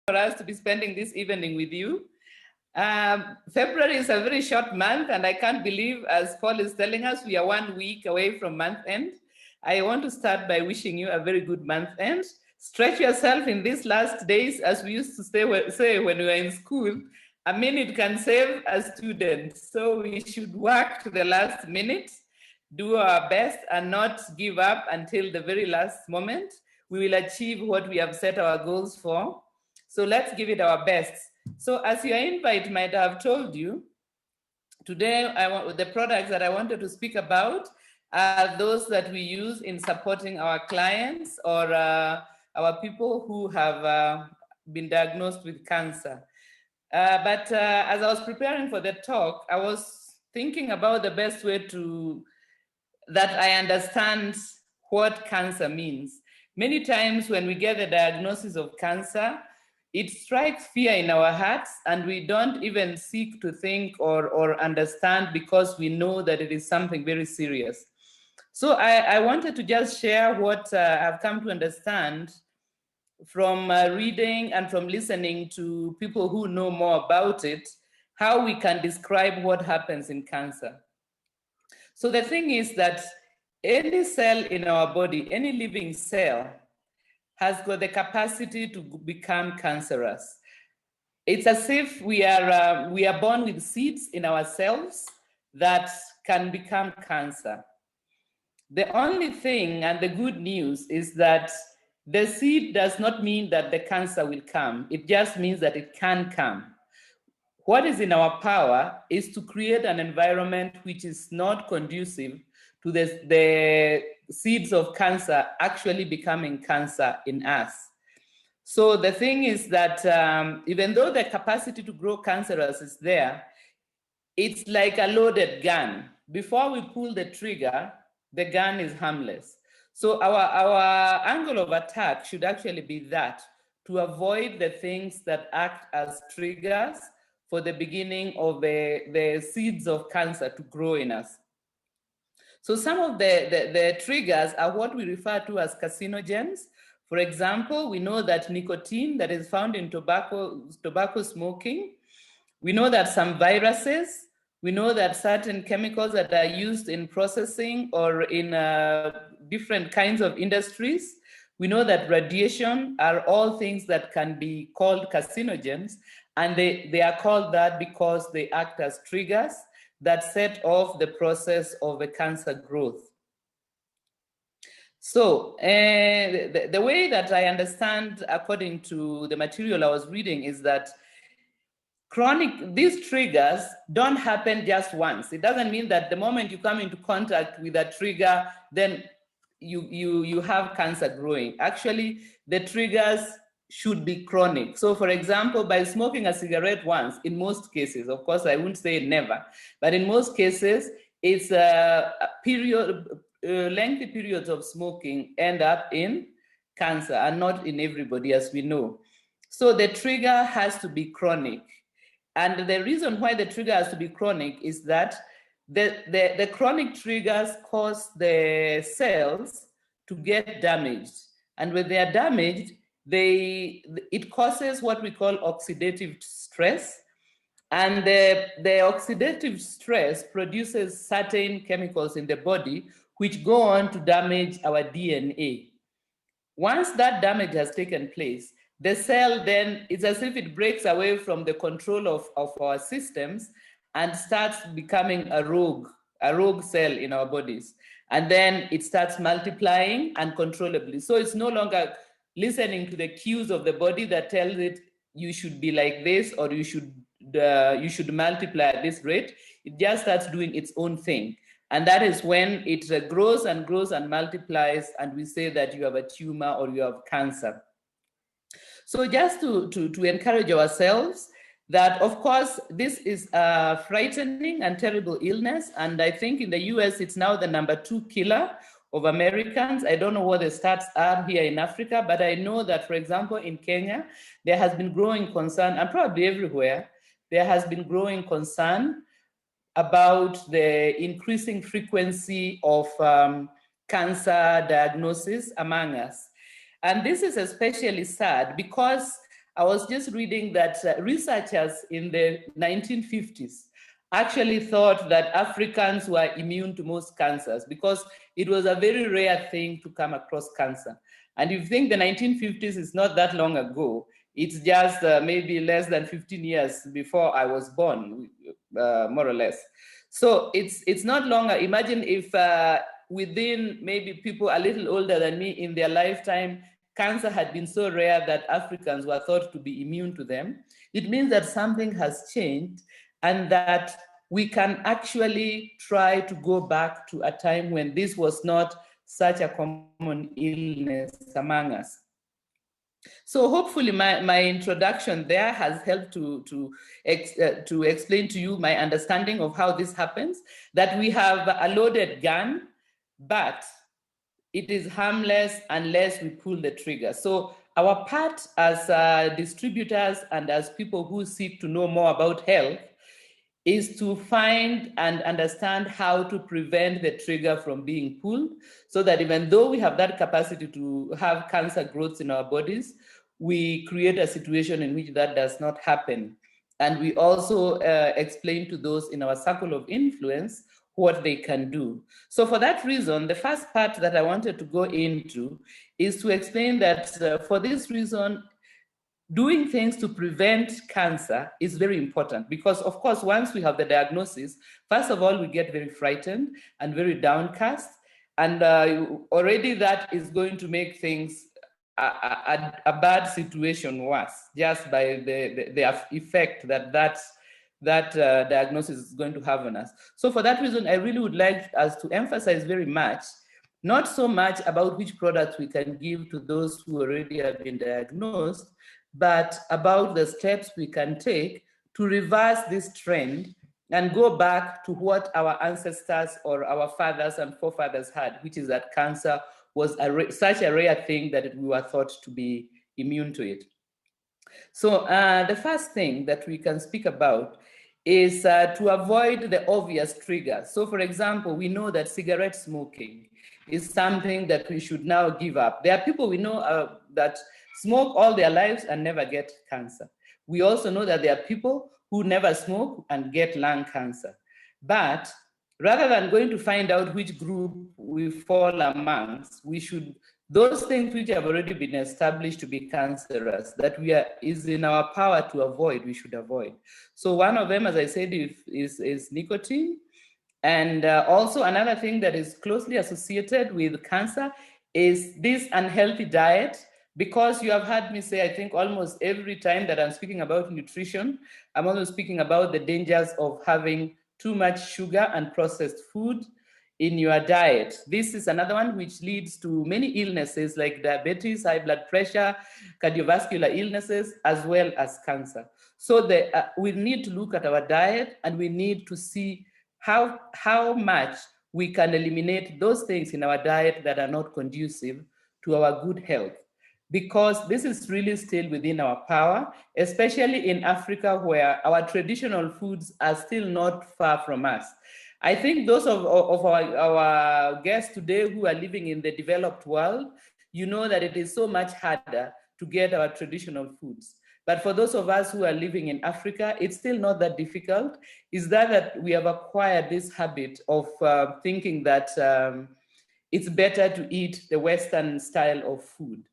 for us to be spending this evening with you. February is a very short month, and I can't believe, as Paul is telling us, we are 1 week away from month end. I want to start by wishing you a very good month end. Stretch yourself in these last days, as we used to say when we were in school. A minute can save a student. So we should work to the last minute, do our best, and not give up until the very last moment. We will achieve what we have set our goals for. So let's give it our best. So as your invite might have told you, today the products that I wanted to speak about are those that we use in supporting our clients or our people who have been diagnosed with cancer. But as I was preparing for the talk, I was thinking about the best way that I understand what cancer means. Many times when we get the diagnosis of cancer, it strikes fear in our hearts, and we don't even seek to think or understand, because we know that it is something very serious. So I wanted to just share what I've come to understand from reading and from listening to people who know more about it, how we can describe what happens in cancer. So the thing is that any cell in our body, any living cell, has got the capacity to become cancerous. It's as if we are born with seeds in our cells that can become cancer. The only thing, and the good news, is that the seed does not mean that the cancer will come. It just means that it can come. What is in our power is to create an environment which is not conducive to the seeds of cancer actually becoming cancer in us. So the thing is that even though the capacity to grow cancerous is there, it's like a loaded gun. Before we pull the trigger, the gun is harmless. So our angle of attack should actually be that, to avoid the things that act as triggers for the beginning of the seeds of cancer to grow in us. So some of the triggers are what we refer to as carcinogens. For example, we know that nicotine that is found in tobacco smoking. We know that some viruses. We know that certain chemicals that are used in processing or in different kinds of industries. We know that radiation are all things that can be called carcinogens, and they are called that because they act as triggers that set off the process of a cancer growth. So the way that I understand, according to the material I was reading, is that these triggers don't happen just once. It doesn't mean that the moment you come into contact with a trigger, then you have cancer growing. Actually, the triggers should be chronic. So for example, by smoking a cigarette once, in most cases, of course, I wouldn't say never, but in most cases, it's a lengthy periods of smoking end up in cancer, and not in everybody, as we know. So the trigger has to be chronic. And the reason why the trigger has to be chronic is that the chronic triggers cause the cells to get damaged. And when they are damaged, it causes what we call oxidative stress. And the oxidative stress produces certain chemicals in the body which go on to damage our DNA. Once that damage has taken place, the cell then, it's as if it breaks away from the control of our systems and starts becoming a rogue cell in our bodies. And then it starts multiplying uncontrollably. So it's no longer listening to the cues of the body that tells it you should be like this, or you should multiply at this rate. It just starts doing its own thing. And that is when it grows and grows and multiplies, and we say that you have a tumor or you have cancer. So just to encourage ourselves that, of course, this is a frightening and terrible illness. And I think in the US, it's now the #2 killer of Americans. I don't know what the stats are here in Africa, but I know that, for example, in Kenya, there has been growing concern, and probably everywhere, there has been growing concern about the increasing frequency of cancer diagnosis among us. And this is especially sad because I was just reading that researchers in the 1950s actually thought that Africans were immune to most cancers because it was a very rare thing to come across cancer. And if you think the 1950s is not that long ago, it's just maybe less than 15 years before I was born, more or less. So it's not longer. Imagine if within maybe people a little older than me in their lifetime, cancer had been so rare that Africans were thought to be immune to them. It means that something has changed and that we can actually try to go back to a time when this was not such a common illness among us. So hopefully my introduction there has helped to explain to you my understanding of how this happens, that we have a loaded gun, but it is harmless unless we pull the trigger. So our part as distributors and as people who seek to know more about health is to find and understand how to prevent the trigger from being pulled, so that even though we have that capacity to have cancer growths in our bodies, we create a situation in which that does not happen. And we also explain to those in our circle of influence what they can do. So for that reason, the first part that I wanted to go into is to explain that for this reason, doing things to prevent cancer is very important because, of course, once we have the diagnosis, first of all, we get very frightened and very downcast. And already that is going to make things a bad situation worse just by the effect that diagnosis is going to have on us. So for that reason, I really would like us to emphasize very much, not so much about which products we can give to those who already have been diagnosed, but about the steps we can take to reverse this trend and go back to what our ancestors or our fathers and forefathers had, which is that cancer was such a rare thing that we were thought to be immune to it. So the first thing that we can speak about is to avoid the obvious triggers. So for example, we know that cigarette smoking is something that we should now give up. There are people we know that smoke all their lives and never get cancer. We also know that there are people who never smoke and get lung cancer. But rather than going to find out which group we fall amongst, we should, those things which have already been established to be cancerous, that is in our power to avoid, we should avoid. So one of them, as I said, is nicotine. And also another thing that is closely associated with cancer is this unhealthy diet, because you have heard me say, I think almost every time that I'm speaking about nutrition, I'm also speaking about the dangers of having too much sugar and processed food in your diet. This is another one which leads to many illnesses like diabetes, high blood pressure, cardiovascular illnesses, as well as cancer. So we need to look at our diet and we need to see how much we can eliminate those things in our diet that are not conducive to our good health. Because this is really still within our power, especially in Africa, where our traditional foods are still not far from us. I think those of our guests today who are living in the developed world, you know that it is so much harder to get our traditional foods. But for those of us who are living in Africa, it's still not that difficult. It's that we have acquired this habit of thinking that it's better to eat the Western style of food.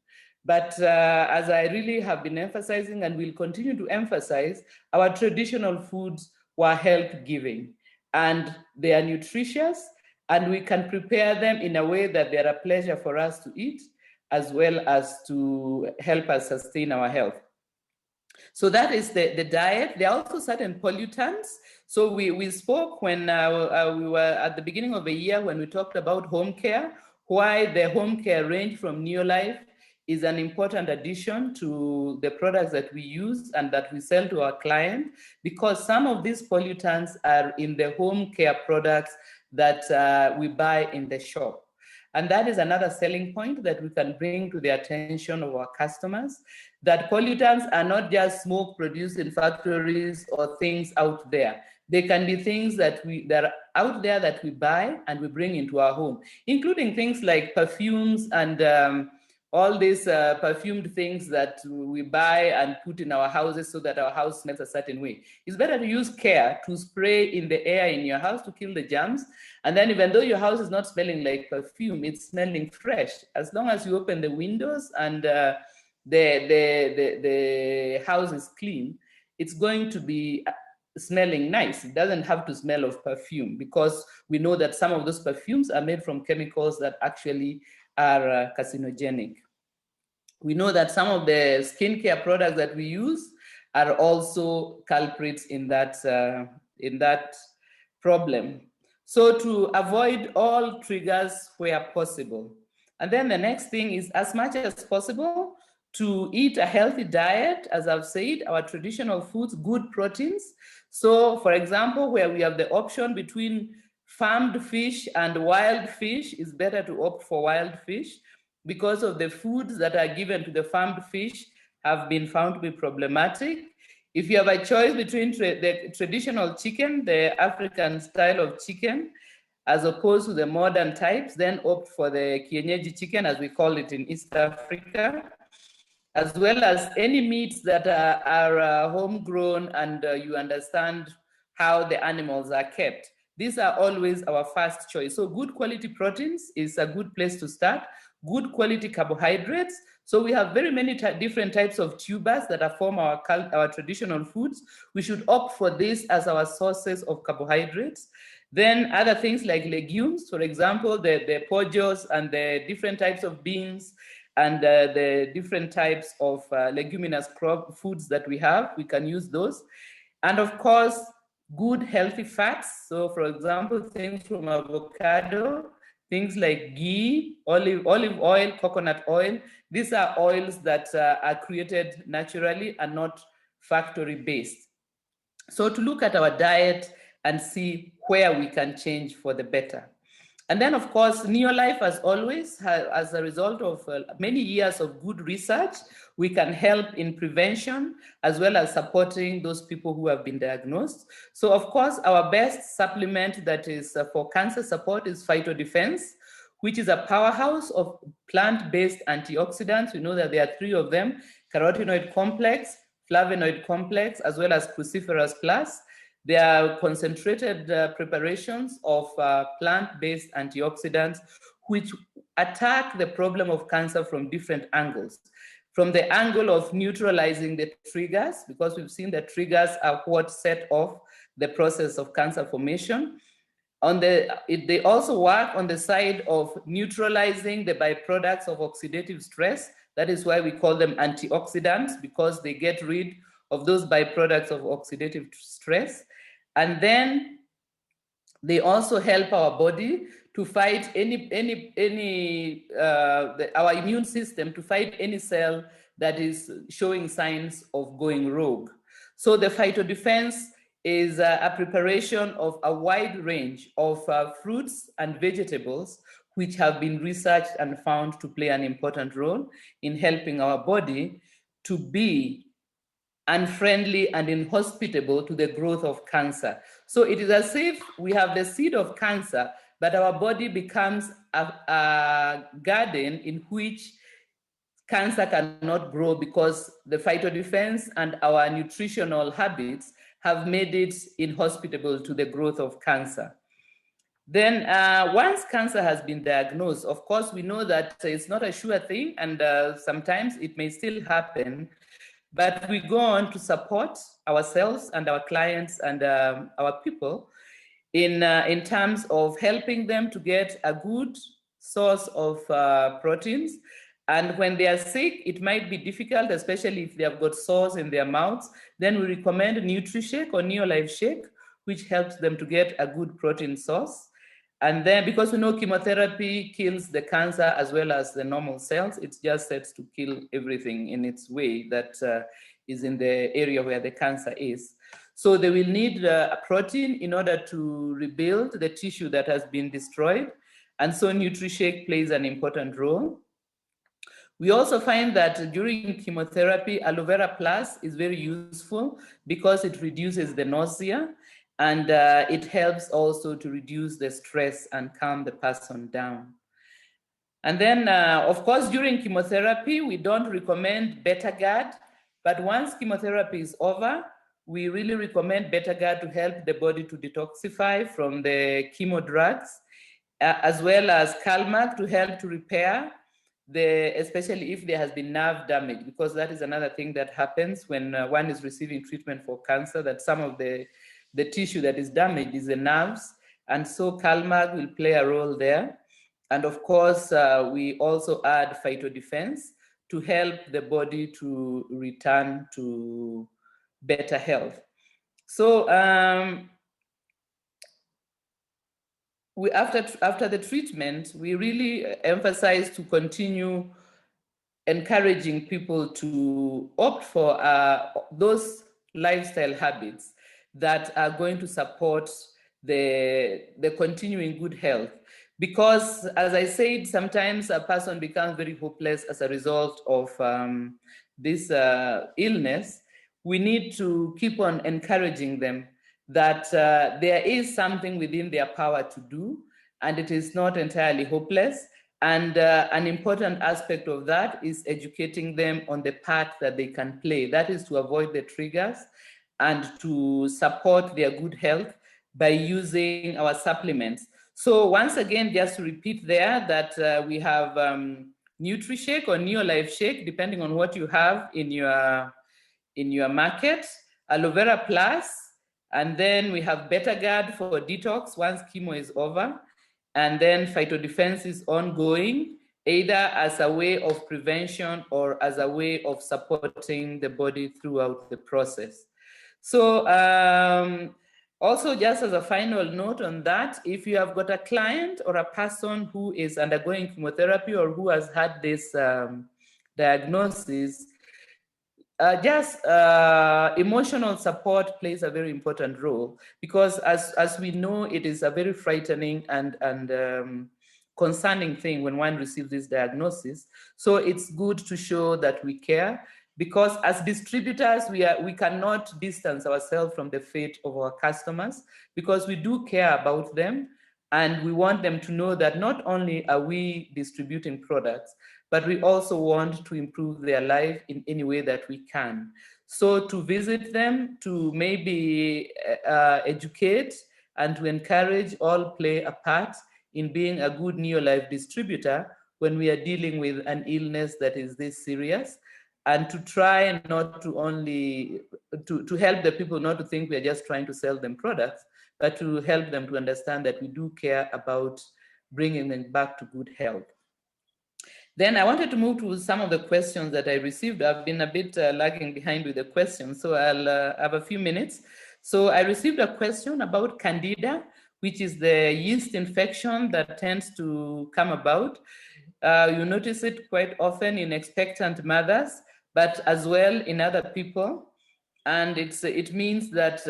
But as I really have been emphasizing and will continue to emphasize, our traditional foods were health-giving and they are nutritious, and we can prepare them in a way that they are a pleasure for us to eat, as well as to help us sustain our health. So that is the diet. There are also certain pollutants. So we spoke when we were at the beginning of the year when we talked about home care, why the home care range from Neolife is an important addition to the products that we use and that we sell to our client, because some of these pollutants are in the home care products that we buy in the shop. And that is another selling point that we can bring to the attention of our customers, that pollutants are not just smoke produced in factories or things out there. They can be things that are out there that we buy and we bring into our home, including things like perfumes and all these perfumed things that we buy and put in our houses so that our house smells a certain way. It's better to use care to spray in the air in your house to kill the germs. And then even though your house is not smelling like perfume, it's smelling fresh. As long as you open the windows and the house is clean, it's going to be smelling nice. It doesn't have to smell of perfume, because we know that some of those perfumes are made from chemicals that actually are carcinogenic. We know that some of the skincare products that we use are also culprits in that problem. So to avoid all triggers where possible. And then the next thing is, as much as possible, to eat a healthy diet. As I've said, our traditional foods, good proteins. So for example, where we have the option between farmed fish and wild fish, it's better to opt for wild fish, because of the foods that are given to the farmed fish have been found to be problematic. If you have a choice between the traditional chicken, the African style of chicken, as opposed to the modern types, then opt for the kienyeji chicken, as we call it in East Africa, as well as any meats that are homegrown and you understand how the animals are kept. These are always our first choice. So good quality proteins is a good place to start. Good quality carbohydrates. So we have very many different types of tubers that form our traditional foods. We should opt for this as our sources of carbohydrates. Then other things like legumes, for example, the pojos and the different types of beans and the different types of leguminous crop foods that we have, we can use those. And of course, good healthy fats. So for example, things from avocado, things like ghee, olive oil, coconut oil. These are oils that are created naturally and not factory-based. So to look at our diet and see where we can change for the better. And then, of course, Neolife, as always, as a result of many years of good research, we can help in prevention as well as supporting those people who have been diagnosed. So, of course, our best supplement that is for cancer support is Phytodefense, which is a powerhouse of plant-based antioxidants. We know that there are 3 of them: carotenoid complex, flavonoid complex, as well as cruciferous plus. They are concentrated preparations of plant-based antioxidants, which attack the problem of cancer from different angles. From the angle of neutralizing the triggers, because we've seen that triggers are what set off the process of cancer formation. They also work on the side of neutralizing the byproducts of oxidative stress. That is why we call them antioxidants, because they get rid of those byproducts of oxidative stress. And then they also help our body to fight our immune system to fight any cell that is showing signs of going rogue. So the Phytodefense is a preparation of a wide range of fruits and vegetables, which have been researched and found to play an important role in helping our body to be unfriendly and inhospitable to the growth of cancer. So it is as if we have the seed of cancer, but our body becomes a garden in which cancer cannot grow, because the Phytodefense and our nutritional habits have made it inhospitable to the growth of cancer. Then once cancer has been diagnosed, of course, we know that it's not a sure thing, and sometimes it may still happen. But we go on to support ourselves and our clients and our people in terms of helping them to get a good source of proteins. And when they are sick, it might be difficult, especially if they have got sores in their mouths. Then we recommend NutriShake or Neolife Shake, which helps them to get a good protein source. And then, because we know chemotherapy kills the cancer as well as the normal cells, it's just set to kill everything in its way that is in the area where the cancer is. So they will need a protein in order to rebuild the tissue that has been destroyed. And so NutriShake plays an important role. We also find that during chemotherapy, Aloe Vera Plus is very useful because it reduces the nausea, and it helps also to reduce the stress and calm the person down. And then, of course, during chemotherapy, we don't recommend Betagard, but once chemotherapy is over, we really recommend Betagard to help the body to detoxify from the chemo drugs, as well as Calmac to help to repair especially if there has been nerve damage, because that is another thing that happens when one is receiving treatment for cancer, that some of the tissue that is damaged is the nerves. And so Calmac will play a role there. And of course, we also add phytodefense to help the body to return to better health. So after the treatment, we really emphasize to continue encouraging people to opt for those lifestyle habits that are going to support the continuing good health. Because, as I said, sometimes a person becomes very hopeless as a result of this illness. We need to keep on encouraging them that there is something within their power to do, and it is not entirely hopeless. And an important aspect of that is educating them on the part that they can play. That is to avoid the triggers and to support their good health by using our supplements. So once again, just to repeat there that we have NutriShake or NeoLife Shake, depending on what you have in your market, Aloe Vera Plus, and then we have Betagard for detox once chemo is over. And then phytodefense is ongoing, either as a way of prevention or as a way of supporting the body throughout the process. So also, just as a final note on that, if you have got a client or a person who is undergoing chemotherapy or who has had this diagnosis, emotional support plays a very important role, because as we know, it is a very frightening and concerning thing when one receives this diagnosis. So it's good to show that we care, because as distributors, we cannot distance ourselves from the fate of our customers, because we do care about them. And we want them to know that not only are we distributing products, but we also want to improve their life in any way that we can. So to visit them, to maybe educate and to encourage, all play a part in being a good NeoLife distributor when we are dealing with an illness that is this serious, and to try not to only, to help the people not to think we are just trying to sell them products, but to help them to understand that we do care about bringing them back to good health. Then I wanted to move to some of the questions that I received. I've been a bit lagging behind with the questions, so I'll have a few minutes. So I received a question about Candida, which is the yeast infection that tends to come about. You notice it quite often in expectant mothers, but as well in other people. And it means that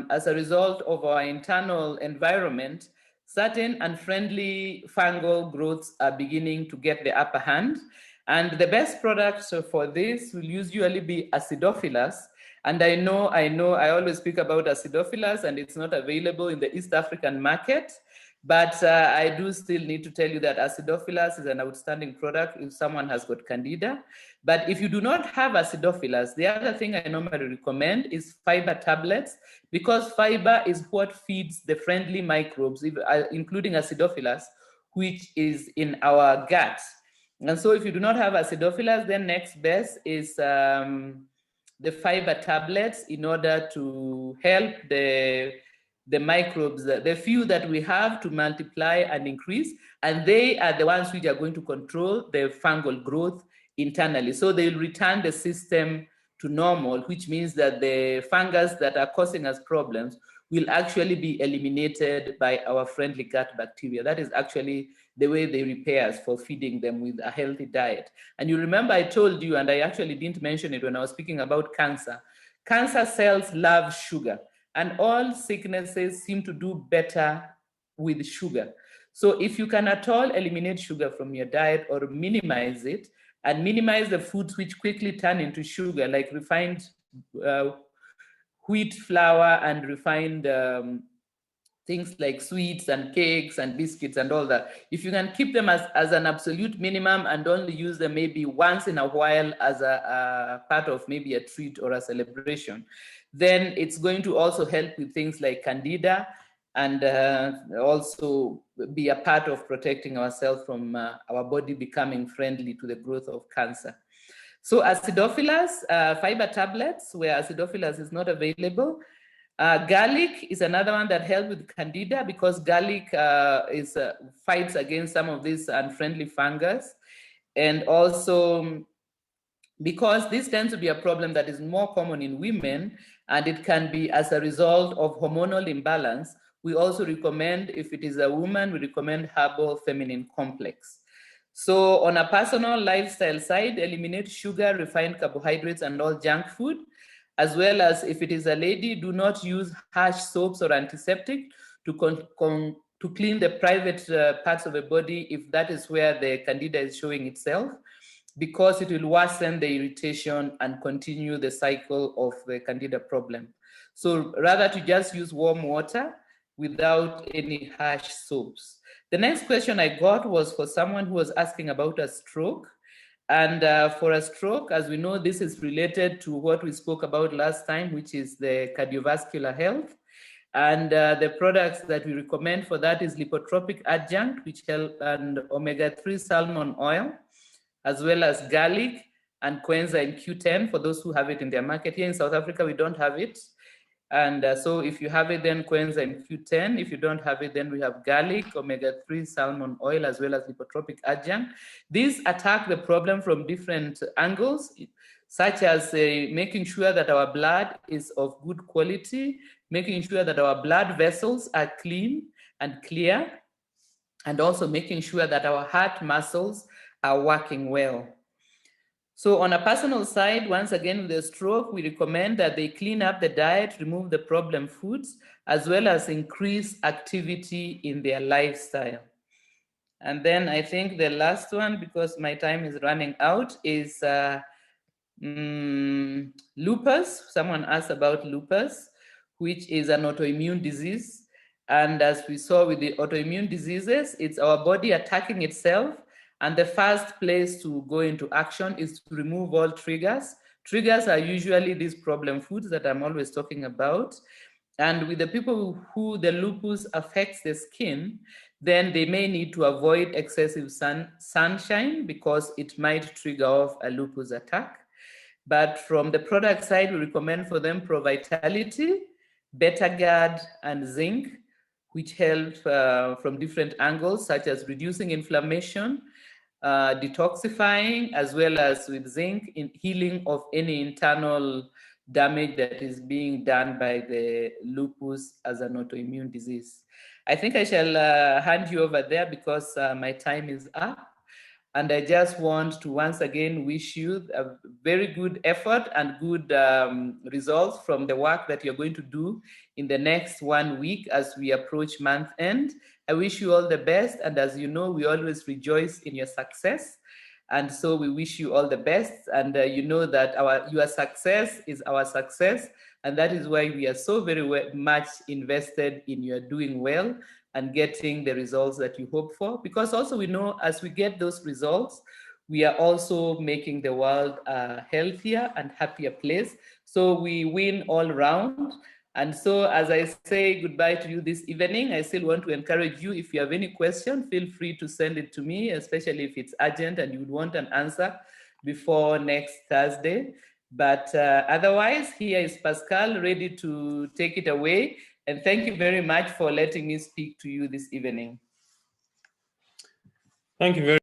as a result of our internal environment, certain unfriendly fungal growths are beginning to get the upper hand. And the best products for this will usually be Acidophilus. And I always speak about Acidophilus, and it's not available in the East African market. But I do still need to tell you that Acidophilus is an outstanding product if someone has got Candida. But if you do not have Acidophilus, the other thing I normally recommend is fiber tablets, because fiber is what feeds the friendly microbes, including Acidophilus, which is in our gut. And so if you do not have Acidophilus, then next best is the fiber tablets, in order to help the microbes, the few that we have, to multiply and increase. And they are the ones which are going to control the fungal growth internally. So they'll return the system to normal, which means that the fungus that are causing us problems will actually be eliminated by our friendly gut bacteria. That is actually the way they repair us, for feeding them with a healthy diet. And you remember I told you, and I actually didn't mention it when I was speaking about cancer, cancer cells love sugar, and all sicknesses seem to do better with sugar. So if you can at all eliminate sugar from your diet or minimize it, and minimize the foods which quickly turn into sugar, like refined wheat flour and refined things like sweets and cakes and biscuits and all that, if you can keep them as an absolute minimum and only use them maybe once in a while as a part of maybe a treat or a celebration, then it's going to also help with things like candida and also be a part of protecting ourselves from our body becoming friendly to the growth of cancer. So acidophilus, fiber tablets where acidophilus is not available. Garlic is another one that helps with candida because garlic fights against some of these unfriendly fungus. And also because this tends to be a problem that is more common in women, and it can be as a result of hormonal imbalance, we also recommend, if it is a woman, we recommend herbal feminine complex. So on a personal lifestyle side, eliminate sugar, refined carbohydrates, and all junk food, as well as if it is a lady, do not use harsh soaps or antiseptic to clean the private parts of the body if that is where the candida is showing itself, because it will worsen the irritation and continue the cycle of the candida problem. So rather to just use warm water without any harsh soaps. The next question I got was for someone who was asking about a stroke. And for a stroke, as we know, this is related to what we spoke about last time, which is the cardiovascular health. And the products that we recommend for that is lipotropic adjunct, which help, and omega-3 salmon oil, as well as garlic and coenzyme Q10 for those who have it in their market. Here in South Africa, we don't have it. And so if you have it, then coenzyme Q10. If you don't have it, then we have garlic, omega-3 salmon oil, as well as lipotropic adjunct. These attack the problem from different angles, such as making sure that our blood is of good quality, making sure that our blood vessels are clean and clear, and also making sure that our heart muscles are working well. So on a personal side, once again with a stroke, we recommend that they clean up the diet, remove the problem foods, as well as increase activity in their lifestyle. And then I think the last one, because my time is running out, is lupus. Someone asked about lupus, which is an autoimmune disease. And as we saw with the autoimmune diseases, it's our body attacking itself. And the first place to go into action is to remove all triggers. Triggers are usually these problem foods that I'm always talking about. And with the people who the lupus affects the skin, then they may need to avoid excessive sunshine because it might trigger off a lupus attack. But from the product side, we recommend for them Pro-Vitality, Betagard, and zinc, which help from different angles, such as reducing inflammation, detoxifying, as well as with zinc in healing of any internal damage that is being done by the lupus as an autoimmune disease. I think I shall hand you over there because my time is up. And I just want to once again wish you a very good effort and good results from the work that you're going to do in the next 1 week as we approach month end. I wish you all the best. And as you know, we always rejoice in your success. And so we wish you all the best. And you know that your success is our success. And that is why we are so very much invested in your doing well and getting the results that you hope for. Because also we know as we get those results, we are also making the world a healthier and happier place. So we win all round. And so as I say goodbye to you this evening, I still want to encourage you, if you have any question, feel free to send it to me, especially if it's urgent and you would want an answer before next Thursday. But otherwise, here is Pascal ready to take it away. And thank you very much for letting me speak to you this evening. Thank you very